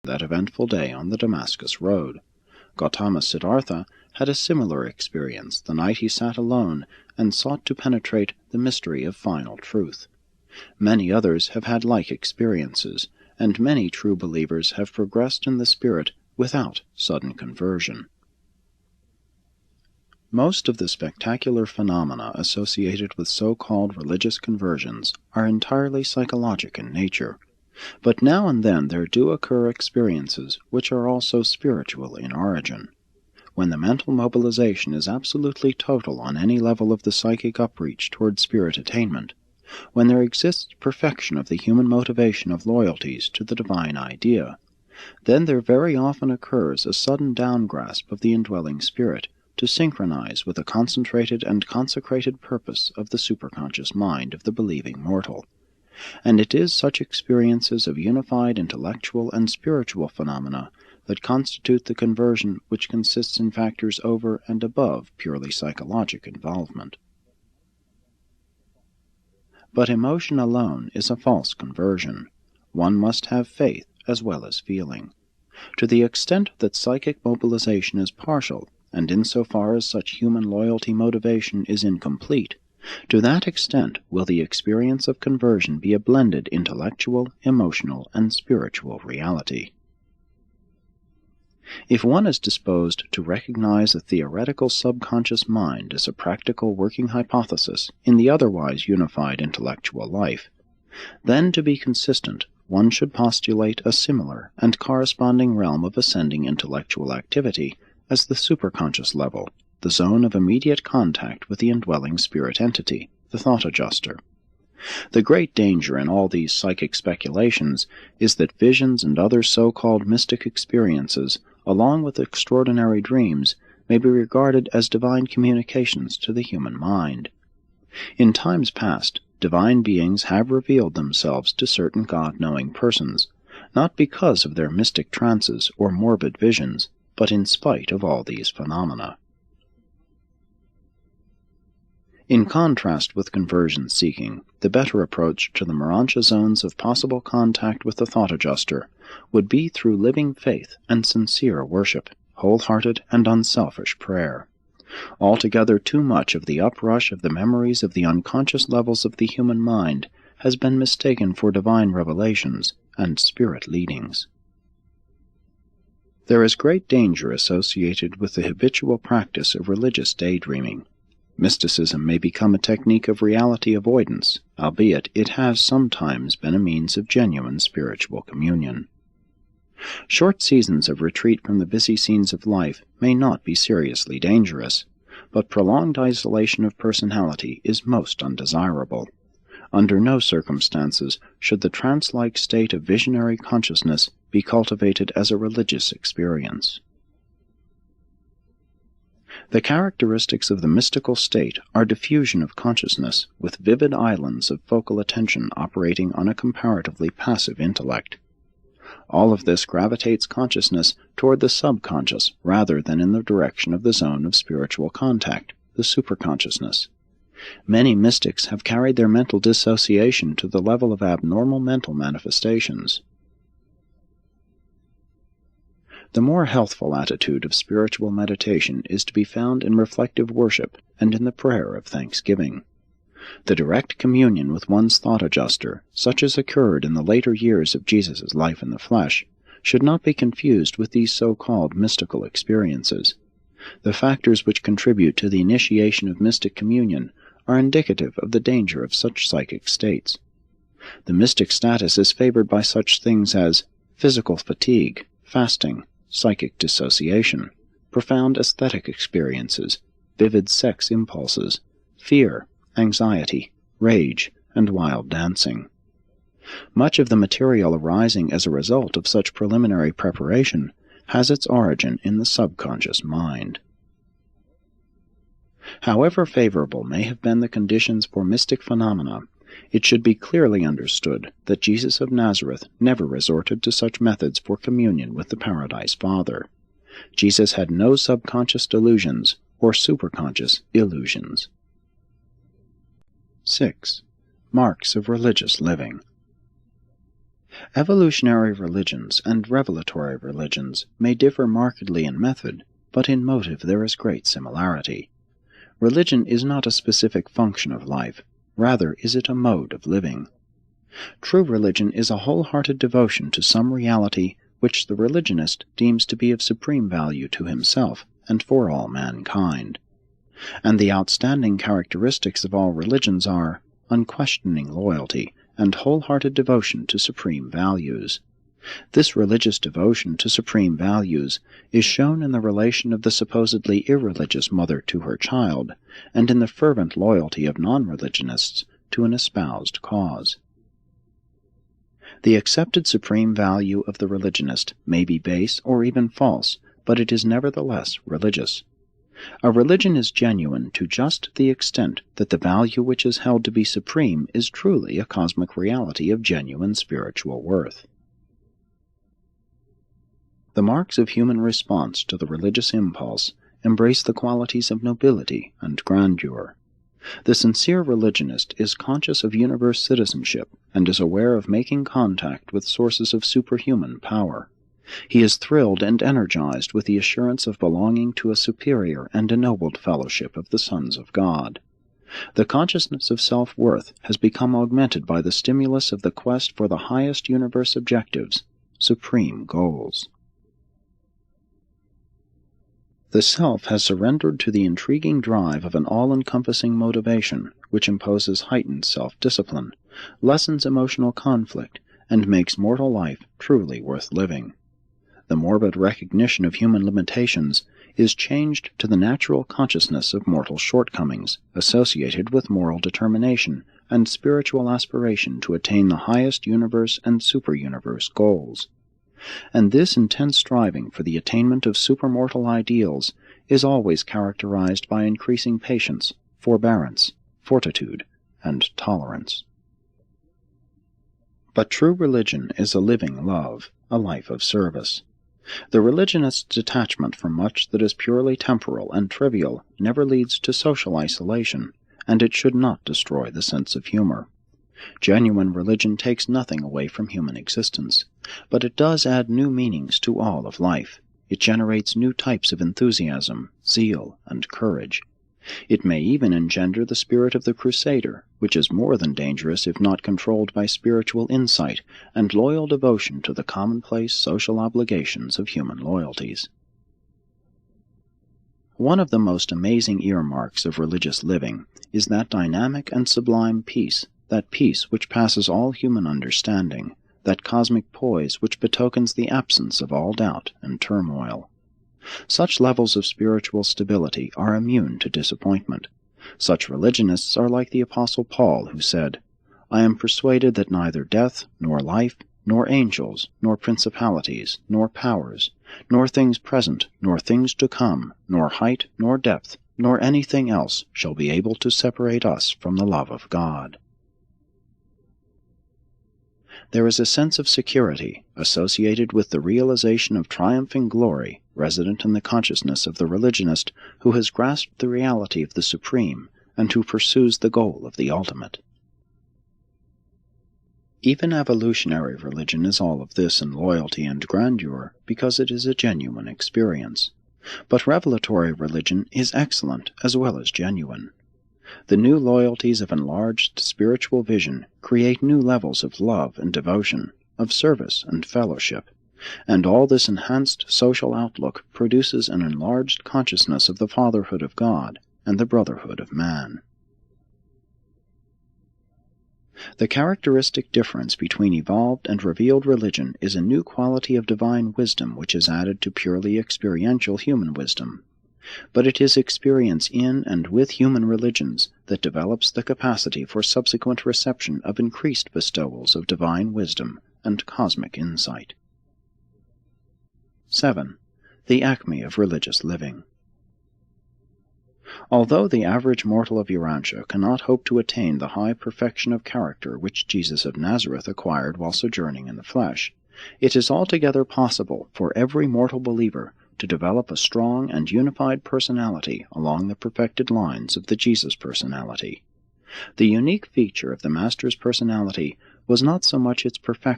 that eventful day on the Damascus road. Gautama Siddhartha had a similar experience the night he sat alone and sought to penetrate the mystery of final truth. Many others have had like experiences, and many true believers have progressed in the Spirit without sudden conversion. Most of the spectacular phenomena associated with so-called religious conversions are entirely psychologic in nature, but now and then there do occur experiences which are also spiritual in origin. When the mental mobilization is absolutely total on any level of the psychic upreach toward spirit attainment, when there exists perfection of the human motivation of loyalties to the divine idea, then there very often occurs a sudden downgrasp of the indwelling spirit to synchronize with the concentrated and consecrated purpose of the superconscious mind of the believing mortal. And it is such experiences of unified intellectual and spiritual phenomena that constitute the conversion which consists in factors over and above purely psychologic involvement. But emotion alone is a false conversion. One must have faith as well as feeling. To the extent that psychic mobilization is partial, and insofar as such human loyalty motivation is incomplete, to that extent will the experience of conversion be a blended intellectual, emotional, and spiritual reality. If one is disposed to recognize a theoretical subconscious mind as a practical working hypothesis in the otherwise unified intellectual life, then to be consistent, one should postulate a similar and corresponding realm of ascending intellectual activity as the superconscious level, the zone of immediate contact with the indwelling spirit entity, the thought adjuster. The great danger in all these psychic speculations is that visions and other so-called mystic experiences, along with extraordinary dreams, may be regarded as divine communications to the human mind. In times past, divine beings have revealed themselves to certain God-knowing persons, not because of their mystic trances or morbid visions, but in spite of all these phenomena. In contrast with conversion-seeking, the better approach to the Morontia zones of possible contact with the thought adjuster would be through living faith and sincere worship, wholehearted and unselfish prayer. Altogether too much of the uprush of the memories of the unconscious levels of the human mind has been mistaken for divine revelations and spirit leadings. There is great danger associated with the habitual practice of religious daydreaming. Mysticism may become a technique of reality avoidance, albeit it has sometimes been a means of genuine spiritual communion. Short seasons of retreat from the busy scenes of life may not be seriously dangerous, but prolonged isolation of personality is most undesirable. Under no circumstances should the trance-like state of visionary consciousness be cultivated as a religious experience. The characteristics of the mystical state are diffusion of consciousness, with vivid islands of focal attention operating on a comparatively passive intellect. All of this gravitates consciousness toward the subconscious rather than in the direction of the zone of spiritual contact, the superconsciousness. Many mystics have carried their mental dissociation to the level of abnormal mental manifestations. The more healthful attitude of spiritual meditation is to be found in reflective worship and in the prayer of thanksgiving. The direct communion with one's thought adjuster, such as occurred in the later years of Jesus' life in the flesh, should not be confused with these so-called mystical experiences. The factors which contribute to the initiation of mystic communion are indicative of the danger of such psychic states. The mystic status is favored by such things as physical fatigue, fasting, psychic dissociation, profound aesthetic experiences, vivid sex impulses, fear, anxiety, rage, and wild dancing. Much of the material arising as a result of such preliminary preparation has its origin in the subconscious mind. However favorable may have been the conditions for mystic phenomena, it should be clearly understood that Jesus of Nazareth never resorted to such methods for communion with the Paradise Father. Jesus had no subconscious delusions or superconscious illusions. 6. Marks of religious living. Evolutionary religions and revelatory religions may differ markedly in method, but in motive there is great similarity. Religion is not a specific function of life, rather is it a mode of living. True religion is a wholehearted devotion to some reality which the religionist deems to be of supreme value to himself and for all mankind. And the outstanding characteristics of all religions are unquestioning loyalty and wholehearted devotion to supreme values. This religious devotion to supreme values is shown in the relation of the supposedly irreligious mother to her child, and in the fervent loyalty of non-religionists to an espoused cause. The accepted supreme value of the religionist may be base or even false, but it is nevertheless religious. A religion is genuine to just the extent that the value which is held to be supreme is truly a cosmic reality of genuine spiritual worth. The marks of human response to the religious impulse embrace the qualities of nobility and grandeur. The sincere religionist is conscious of universe citizenship and is aware of making contact with sources of superhuman power. He is thrilled and energized with the assurance of belonging to a superior and ennobled fellowship of the sons of God. The consciousness of self-worth has become augmented by the stimulus of the quest for the highest universe objectives, supreme goals. The self has surrendered to the intriguing drive of an all-encompassing motivation which imposes heightened self-discipline, lessens emotional conflict, and makes mortal life truly worth living. The morbid recognition of human limitations is changed to the natural consciousness of mortal shortcomings associated with moral determination and spiritual aspiration to attain the highest universe and super-universe goals. And this intense striving for the attainment of supermortal ideals is always characterized by increasing patience, forbearance, fortitude, and tolerance. But true religion is a living love, a life of service. The religionist's detachment from much that is purely temporal and trivial never leads to social isolation, and it should not destroy the sense of humor. Genuine religion takes nothing away from human existence, but it does add new meanings to all of life. It generates new types of enthusiasm, zeal, and courage. It may even engender the spirit of the crusader, which is more than dangerous if not controlled by spiritual insight and loyal devotion to the commonplace social obligations of human loyalties. One of the most amazing earmarks of religious living is that dynamic and sublime peace, that peace which passes all human understanding, that cosmic poise which betokens the absence of all doubt and turmoil. Such levels of spiritual stability are immune to disappointment. Such religionists are like the Apostle Paul, who said, "I am persuaded that neither death, nor life, nor angels, nor principalities, nor powers, nor things present, nor things to come, nor height, nor depth, nor anything else shall be able to separate us from the love of God." There is a sense of security associated with the realization of triumphing glory resident in the consciousness of the religionist who has grasped the reality of the supreme and who pursues the goal of the ultimate. Even evolutionary religion is all of this in loyalty and grandeur because it is a genuine experience. But revelatory religion is excellent as well as genuine. The new loyalties of enlarged spiritual vision create new levels of love and devotion, of service and fellowship, and all this enhanced social outlook produces an enlarged consciousness of the fatherhood of God and the brotherhood of man. The characteristic difference between evolved and revealed religion is a new quality of divine wisdom which is added to purely experiential human wisdom. But it is experience in and with human religions that develops the capacity for subsequent reception of increased bestowals of divine wisdom and cosmic insight. 7. The acme of religious living. Although the average mortal of Urantia cannot hope to attain the high perfection of character which Jesus of Nazareth acquired while sojourning in the flesh, it is altogether possible for every mortal believer to develop a strong and unified personality along the perfected lines of the Jesus personality. The unique feature of the Master's personality was not so much its perfection